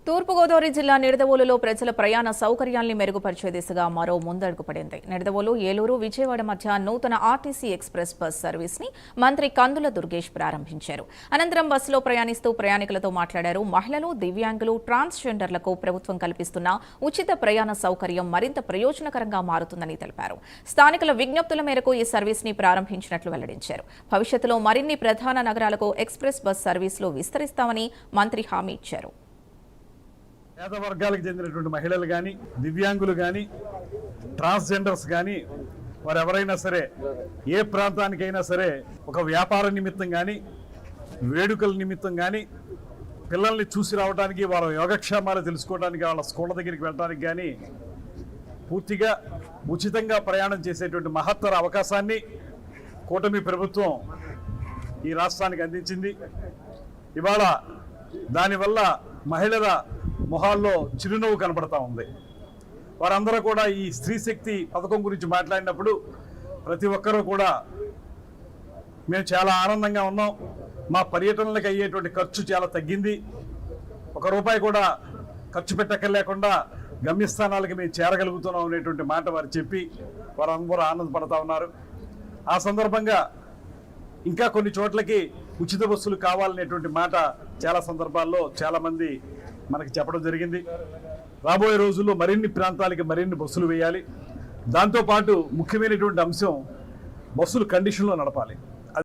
తూర్పుగోదావరి జిల్లా నిడదవోలులో ప్రజల ప్రయాణ సౌకర్యాల్ని మెరుగుపరిచే దిశగా మరో ముందడుగు పడింది. నిడదవోలు, ఏలూరు, విజయవాడ మధ్య నూతన ఆర్టీసీ ఎక్స్ప్రెస్ బస్ సర్వీస్ ని మంత్రి కందుల దుర్గేష్ ప్రారంభించారు. అనంతరం బస్సులో ప్రయాణిస్తూ ప్రయాణికులతో మాట్లాడారు. మహిళలు, దివ్యాంగులు, ట్రాన్స్జెండర్లకు ప్రభుత్వం కల్పిస్తున్న ఉచిత ప్రయాణ సౌకర్యం మరింత ప్రయోజనకరంగా మారుతుందని తెలిపారు. స్థానికుల విజ్ఞప్తుల మేరకు ఈ సర్వీస్ ని ప్రారంభించినట్లు వెల్లడించారు. భవిష్యత్తులో మరిన్ని ప్రధాన నగరాలకు ఎక్స్ప్రెస్ బస్ సర్వీసులు విస్తరిస్తామని మంత్రి హామీ ఇచ్చారు. పేద వర్గాలకు చెందినటువంటి మహిళలు కానీ, దివ్యాంగులు కానీ, ట్రాన్స్జెండర్స్ కానీ, వారు ఎవరైనా సరే ఏ ప్రాంతానికైనా సరే ఒక వ్యాపార నిమిత్తం కానీ, వేడుకల నిమిత్తం కానీ, పిల్లల్ని చూసి రావడానికి, వాళ్ళ యోగక్షేమాలు తెలుసుకోవడానికి, వాళ్ళ స్కూళ్ళ దగ్గరికి వెళ్ళడానికి కానీ పూర్తిగా ఉచితంగా ప్రయాణం చేసేటువంటి మహత్తర అవకాశాన్ని కూటమి ప్రభుత్వం ఈ రాష్ట్రానికి అందించింది. ఇవాళ దానివల్ల మహిళల మొహాల్లో చిరునవ్వు కనపడతా ఉంది. వారందరూ కూడా ఈ స్త్రీ శక్తి పథకం గురించి మాట్లాడినప్పుడు ప్రతి ఒక్కరూ కూడా మేము చాలా ఆనందంగా ఉన్నాం, మా పర్యటనలకు అయ్యేటువంటి ఖర్చు చాలా తగ్గింది, ₹1 కూడా ఖర్చు పెట్టక్కర్లేకుండా గమ్యస్థానాలకు మేము చేరగలుగుతున్నాం అనేటువంటి మాట వారు చెప్పి వారందరూ ఆనందపడతా ఉన్నారు. ఆ సందర్భంగా ఇంకా కొన్ని చోట్లకి ఉచిత బస్సులు కావాలనేటువంటి మాట చాలా సందర్భాల్లో చాలామంది మనకి చెప్పడం జరిగింది. రాబోయే రోజుల్లో మరిన్ని ప్రాంతాలకి మరిన్ని బస్సులు వేయాలి. దాంతోపాటు ముఖ్యమైనటువంటి అంశం బస్సులు కండిషన్లో నడపాలి.